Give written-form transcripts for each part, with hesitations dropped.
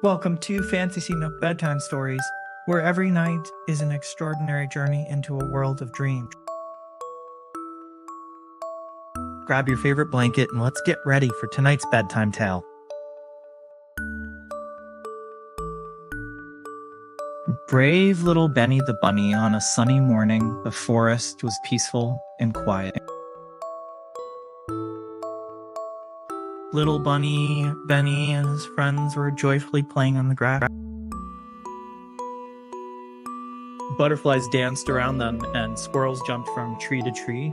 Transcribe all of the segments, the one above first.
Welcome to FantasyNook Bedtime Stories, where every night is an extraordinary journey into a world of dreams. Grab your favorite blanket and let's get ready for tonight's bedtime tale. Brave little Benny the Bunny. On a sunny morning, the forest was peaceful and quiet. Little Bunny, Benny, and his friends were joyfully playing on the grass. Butterflies danced around them, and squirrels jumped from tree to tree.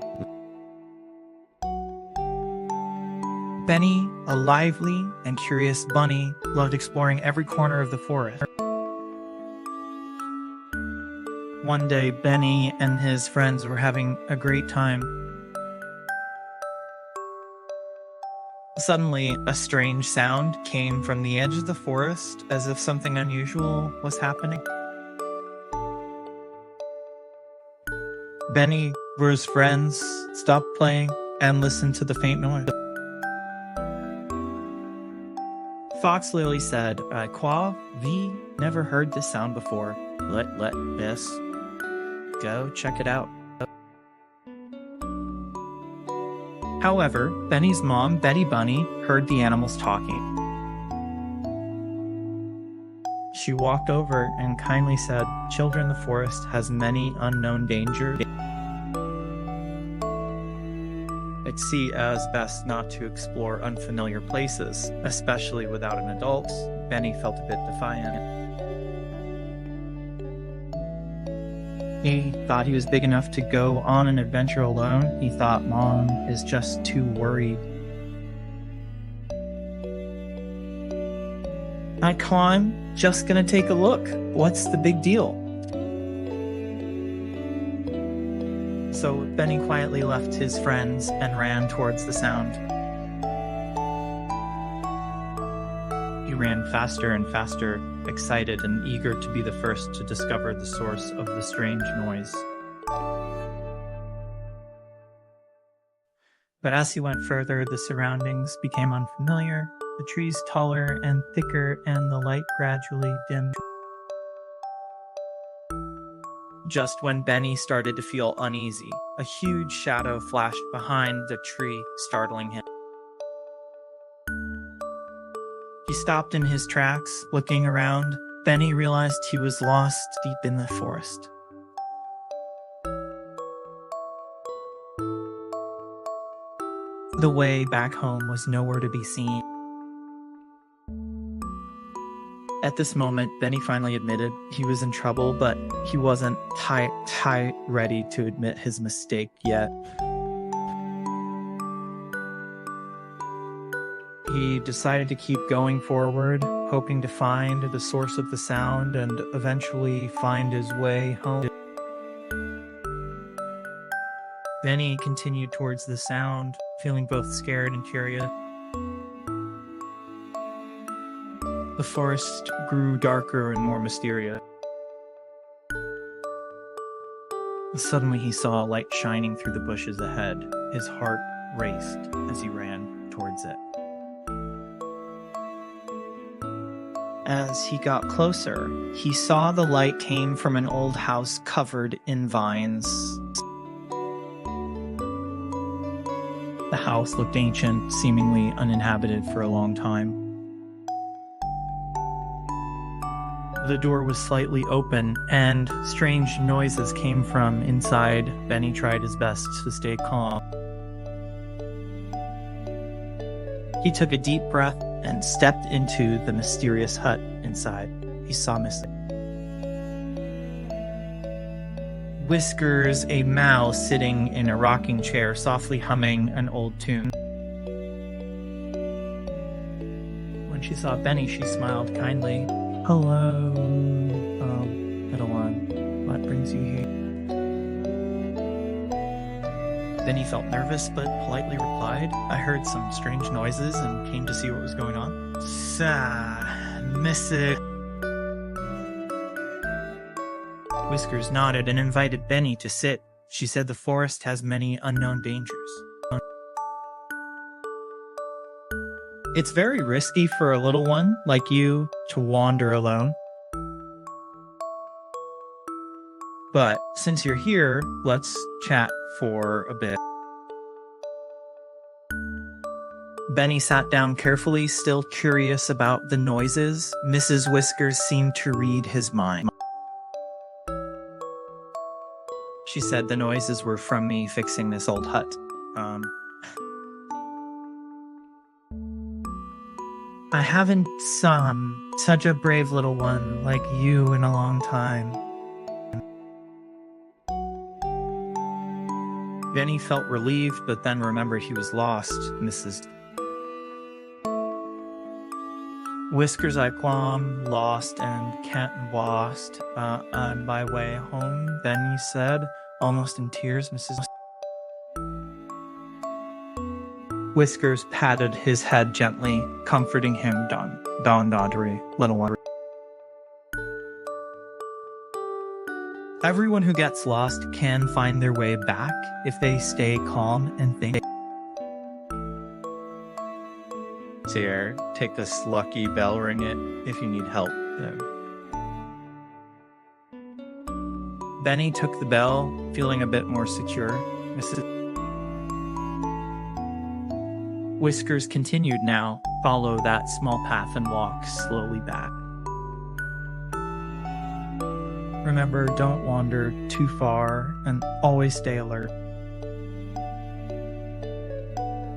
Benny, a lively and curious bunny, loved exploring every corner of the forest. One day, Benny and his friends were having a great time. Suddenly, a strange sound came from the edge of the forest, as if something unusual was happening. Benny, where his friends, stopped playing and listened to the faint noise. Fox Lily said, Qua, we never heard this sound before. Let this go check it out. However, Benny's mom, Betty Bunny, heard the animals talking. She walked over and kindly said, "Children, the forest has many unknown dangers. I'd see as best not to explore unfamiliar places, especially without an adult." Benny felt a bit defiant. He thought he was big enough to go on an adventure alone. He thought Mom is just too worried. I'm just gonna take a look. What's the big deal? So Benny quietly left his friends and ran towards the sound. He ran faster and faster, excited and eager to be the first to discover the source of the strange noise. But as he went further, the surroundings became unfamiliar, the trees taller and thicker, and the light gradually dimmed. Just when Benny started to feel uneasy, a huge shadow flashed behind the tree, startling him. He stopped in his tracks, looking around. Benny realized he was lost deep in the forest. The way back home was nowhere to be seen. At this moment, Benny finally admitted he was in trouble, but he wasn't ready to admit his mistake yet. He decided to keep going forward, hoping to find the source of the sound and eventually find his way home. Benny continued towards the sound, feeling both scared and curious. The forest grew darker and more mysterious. Suddenly he saw a light shining through the bushes ahead. His heart raced as he ran towards it. As he got closer, he saw the light came from an old house covered in vines. The house looked ancient, seemingly uninhabited for a long time. The door was slightly open, and strange noises came from inside. Benny tried his best to stay calm. He took a deep breath and stepped into the mysterious hut inside. He saw Whiskers, a mouse sitting in a rocking chair, softly humming an old tune. When she saw Benny, she smiled kindly. "Hello, little one. What brings you here?" Benny felt nervous, but politely replied, "I heard some strange noises and came to see what was going on." Whiskers nodded and invited Benny to sit. She said the forest has many unknown dangers. It's very risky for a little one like you to wander alone. But since you're here, let's chat for a bit. Benny sat down carefully, still curious about the noises. Mrs. Whiskers seemed to read his mind. She said the noises were from me fixing this old hut. I haven't such a brave little one like you in a long time. Benny felt relieved, but then remembered he was lost. Mrs. Whiskers I plumb, lost and can't wast. On my way home, Benny said, almost in tears. Mrs. Whiskers patted his head gently, comforting him. Don Doddery, little one. Everyone who gets lost can find their way back if they stay calm and think. Here, take this lucky bell, ring it if you need help. Benny took the bell, feeling a bit more secure. Mrs. Whiskers continued now. Follow that small path and walk slowly back. Remember, don't wander too far and always stay alert.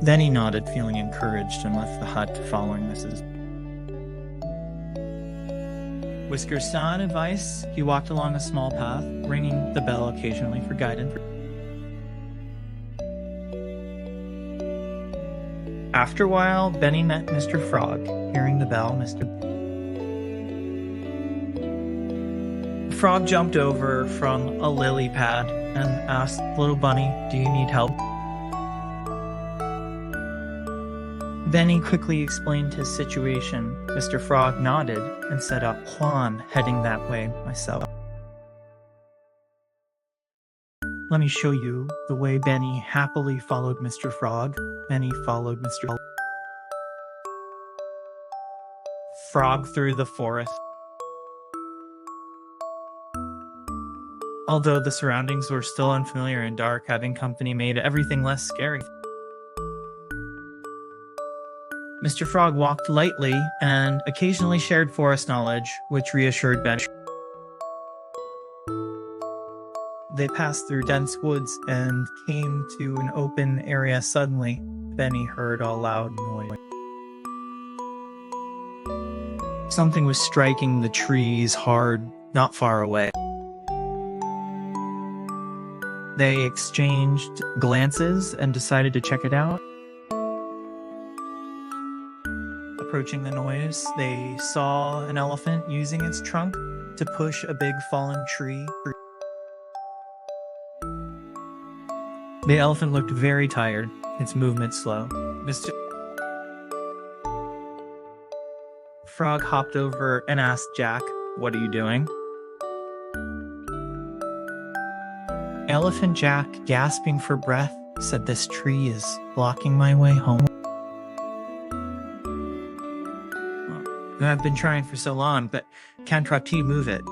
Then he nodded, feeling encouraged, and left the hut, following Mrs. Whiskers' sound advice. He walked along a small path, ringing the bell occasionally for guidance. After a while, Benny met Mr. Frog. Hearing the bell, Mr. Frog jumped over from a lily pad and asked Little Bunny, "Do you need help?" Benny quickly explained his situation. Mr. Frog nodded and said, "I'm heading that way myself." Let me show you the way. Benny happily followed Mr. Frog. Benny followed Mr. Frog through the forest. Although the surroundings were still unfamiliar and dark, having company made everything less scary. Mr. Frog walked lightly and occasionally shared forest knowledge, which reassured Benny. They passed through dense woods and came to an open area. Suddenly, Benny heard a loud noise. Something was striking the trees hard, not far away. They exchanged glances and decided to check it out. Approaching the noise, they saw an elephant using its trunk to push a big fallen tree. The elephant looked very tired, its movement slow. Mr. Frog hopped over and asked Jack, "What are you doing?" Elephant Jack, gasping for breath, said, "This tree is blocking my way home." I've been trying for so long, but can't move it.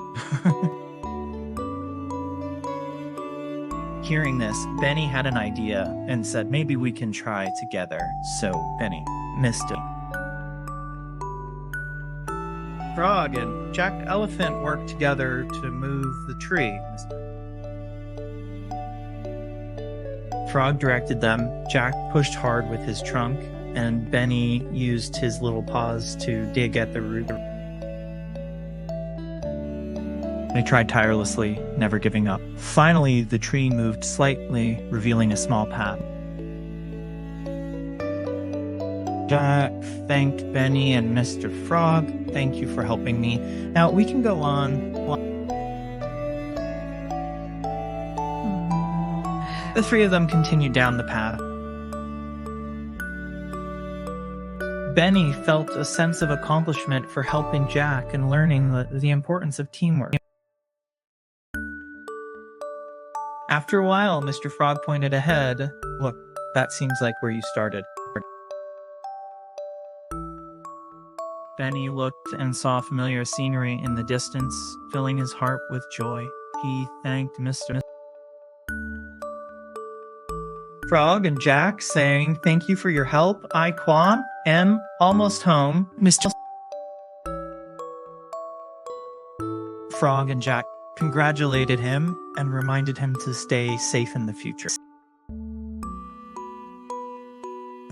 Hearing this, Benny had an idea and said, "Maybe we can try together." So Benny missed it. Frog and Jack the Elephant worked together to move the tree. Frog directed them. Jack pushed hard with his trunk, and Benny used his little paws to dig at the root. They tried tirelessly, never giving up. Finally, the tree moved slightly, revealing a small path. Jack thanked Benny and Mr. Frog. "Thank you for helping me. Now we can go on." The three of them continued down the path. Benny felt a sense of accomplishment for helping Jack and learning the importance of teamwork. After a while, Mr. Frog pointed ahead. "Look, that seems like where you started." Benny looked and saw familiar scenery in the distance, filling his heart with joy. He thanked Mr. Frog and Jack, saying, "Thank you for your help. I, Quan, am almost home." Mr. Frog and Jack congratulated him and reminded him to stay safe in the future.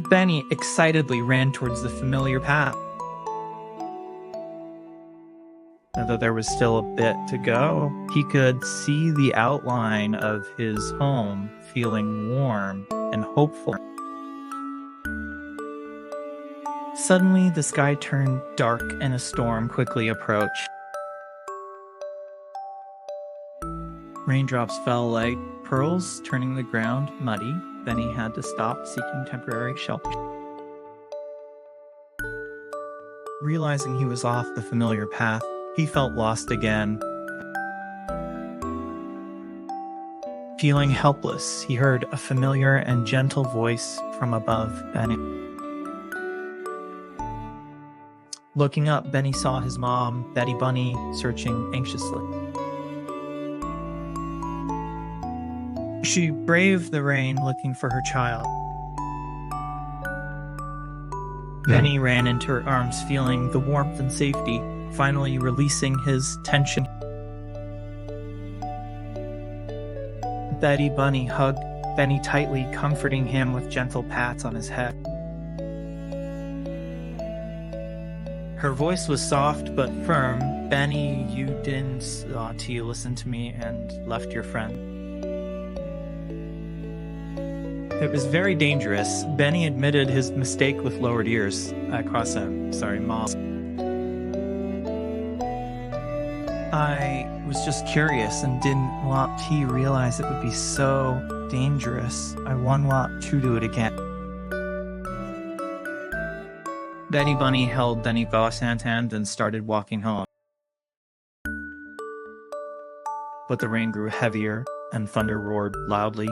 Benny excitedly ran towards the familiar path. Although there was still a bit to go, he could see the outline of his home, feeling warm and hopeful. Suddenly, the sky turned dark and a storm quickly approached. Raindrops fell like pearls, turning the ground muddy. Benny had to stop, seeking temporary shelter. Realizing he was off the familiar path, he felt lost again. Feeling helpless, he heard a familiar and gentle voice from above Benny. Looking up, Benny saw his mom, Betty Bunny, searching anxiously. She braved the rain looking for her child. Benny ran into her arms, feeling the warmth and safety, finally releasing his tension. Betty Bunny hugged Benny tightly, comforting him with gentle pats on his head. Her voice was soft but firm. "Benny, you didn't listen to me and left your friend." It was very dangerous. Benny admitted his mistake with lowered ears. Mom. I was just curious and didn't want to realize it would be so dangerous. I won't want to do it again. Betty Bunny held Benny Boss hand and started walking home. But the rain grew heavier and thunder roared loudly.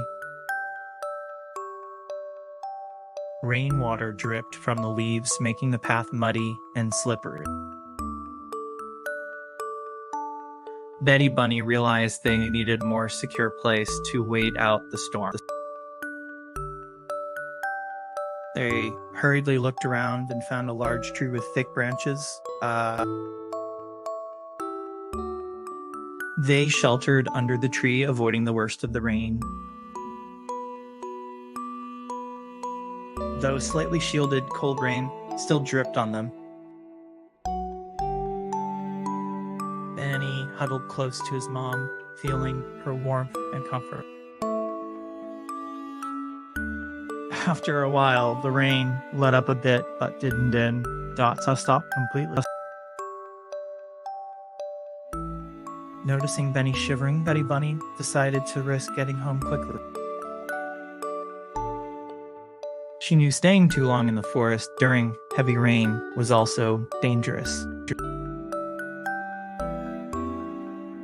Rainwater dripped from the leaves, making the path muddy and slippery. Betty Bunny realized they needed a more secure place to wait out the storm. They hurriedly looked around and found a large tree with thick branches. They sheltered under the tree, avoiding the worst of the rain. Though slightly shielded, cold rain still dripped on them. Benny huddled close to his mom, feeling her warmth and comfort. After a while, the rain let up a bit, but didn't end. Dots stopped completely. Noticing Benny shivering, Betty Bunny decided to risk getting home quickly. She knew staying too long in the forest during heavy rain was also dangerous.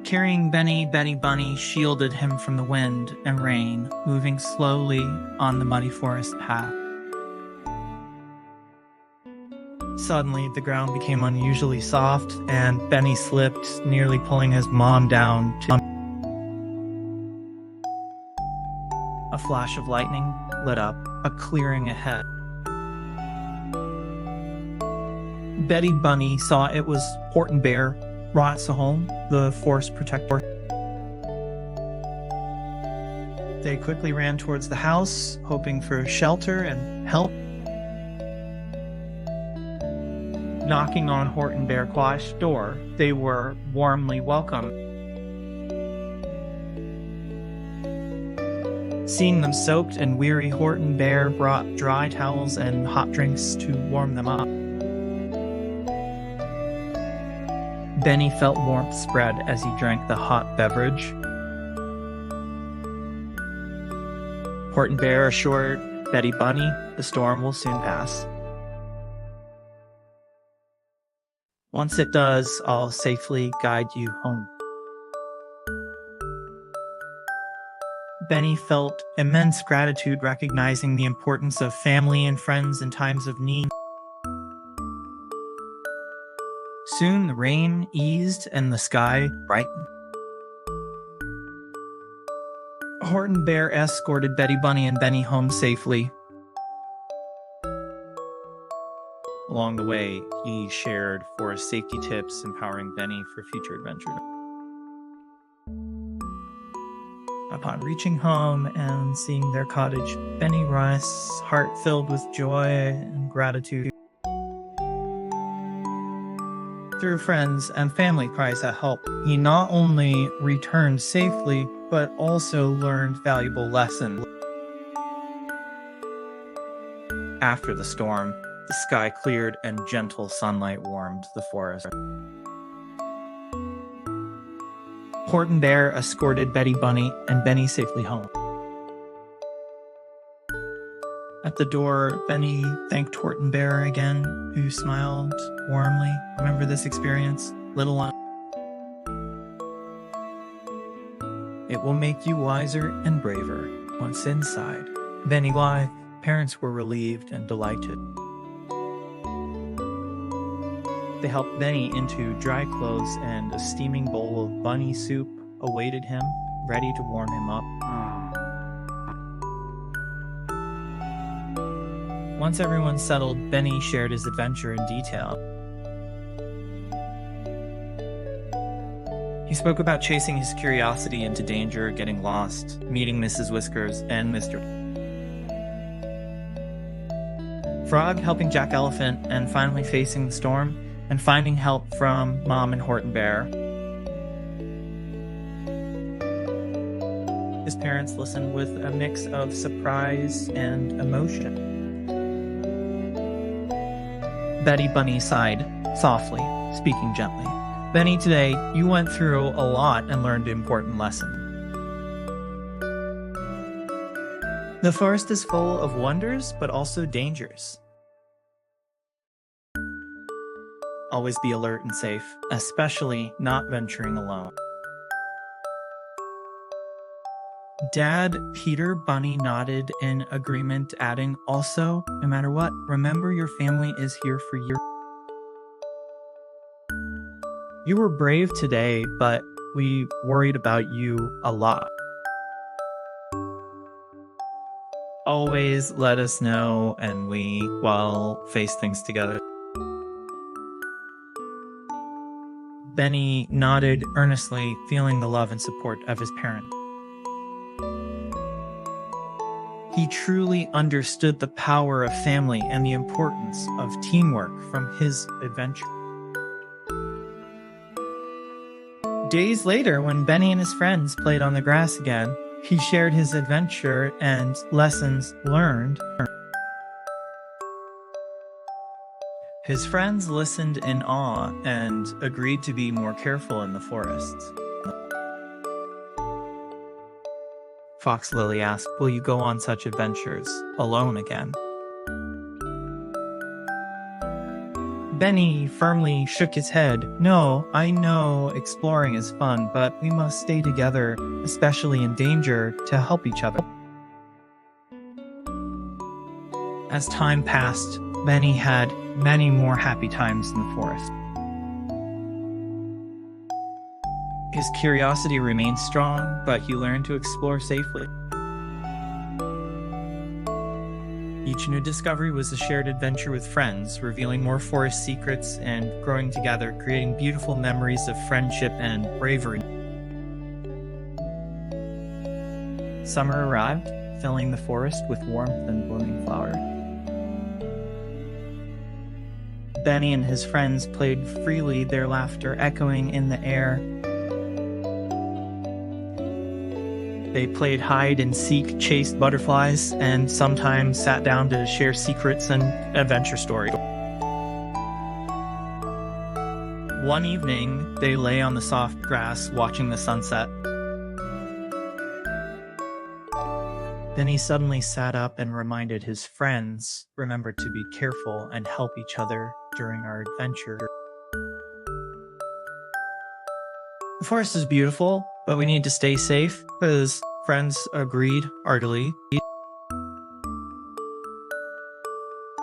Carrying Benny, Betty Bunny shielded him from the wind and rain, moving slowly on the muddy forest path. Suddenly, the ground became unusually soft, and Benny slipped, nearly pulling his mom down. A flash of lightning lit up a clearing ahead. Betty Bunny saw it was Horton Bear, Rotsahome, the forest protector. They quickly ran towards the house, hoping for shelter and help. Knocking on Horton Bear Quash's door, they were warmly welcomed. Seeing them soaked and weary, Horton Bear brought dry towels and hot drinks to warm them up. Benny felt warmth spread as he drank the hot beverage. Horton Bear assured Betty Bunny the storm will soon pass. Once it does, I'll safely guide you home. Benny felt immense gratitude, recognizing the importance of family and friends in times of need. Soon the rain eased and the sky brightened. Horton Bear escorted Betty Bunny and Benny home safely. Along the way, he shared forest safety tips, empowering Benny for future adventures. Upon reaching home and seeing their cottage, Benny rests, heart filled with joy and gratitude. Through friends and family cries for help, he not only returned safely, but also learned valuable lessons. After the storm, the sky cleared and gentle sunlight warmed the forest. Horton Bear escorted Betty Bunny and Benny safely home. At the door, Benny thanked Horton Bear again, who smiled warmly. Remember this experience, little one? It will make you wiser and braver. Once inside, Benny Blythe, parents were relieved and delighted. They helped Benny into dry clothes, and a steaming bowl of bunny soup awaited him, ready to warm him up. Once everyone settled, Benny shared his adventure in detail. He spoke about chasing his curiosity into danger, getting lost, meeting Mrs. Whiskers and Mr. Frog, helping Jack Elephant, and finally facing the storm and finding help from Mom and Horton Bear. His parents listened with a mix of surprise and emotion. Betty Bunny sighed softly, speaking gently. Benny, today you went through a lot and learned an important lesson. The forest is full of wonders, but also dangers. Always be alert and safe, especially not venturing alone. Dad Peter Bunny nodded in agreement, adding, also, no matter what, remember your family is here for you. You were brave today, but we worried about you a lot. Always let us know and we, face things together. Benny nodded earnestly, feeling the love and support of his parent. He truly understood the power of family and the importance of teamwork from his adventure. Days later, when Benny and his friends played on the grass again, he shared his adventure and lessons learned. His friends listened in awe and agreed to be more careful in the forests. Fox Lily asked, will you go on such adventures alone again? Benny firmly shook his head. No, I know exploring is fun, but we must stay together, especially in danger, to help each other. As time passed, Benny had many more happy times in the forest. His curiosity remained strong, but he learned to explore safely. Each new discovery was a shared adventure with friends, revealing more forest secrets and growing together, creating beautiful memories of friendship and bravery. Summer arrived, filling the forest with warmth and blooming flowers. Benny and his friends played freely, their laughter echoing in the air. They played hide and seek, chased butterflies, and sometimes sat down to share secrets and adventure stories. One evening, they lay on the soft grass watching the sunset. Then he suddenly sat up and reminded his friends, remember to be careful and help each other during our adventure. The forest is beautiful, but we need to stay safe. His friends agreed heartily.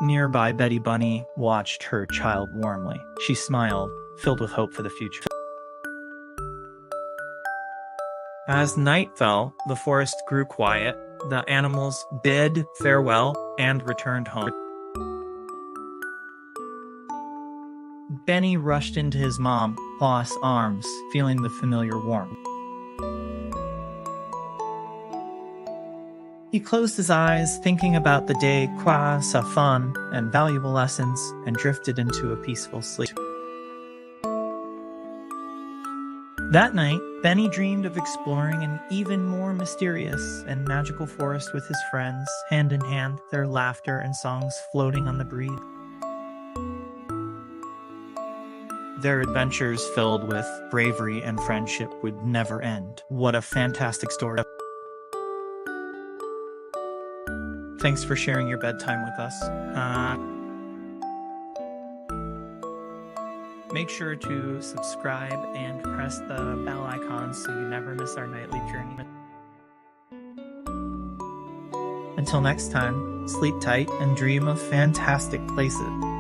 Nearby, Betty Bunny watched her child warmly. She smiled, filled with hope for the future. As night fell, the forest grew quiet. The animals bid farewell and returned home. Benny rushed into his mom's arms, feeling the familiar warmth. He closed his eyes, thinking about the day, fun, and valuable lessons, and drifted into a peaceful sleep. That night, Benny dreamed of exploring an even more mysterious and magical forest with his friends, hand in hand, their laughter and songs floating on the breeze. Their adventures filled with bravery and friendship would never end. What a fantastic story. Thanks for sharing your bedtime with us. Make sure to subscribe and press the bell icon so you never miss our nightly journey. Until next time, sleep tight and dream of fantastic places.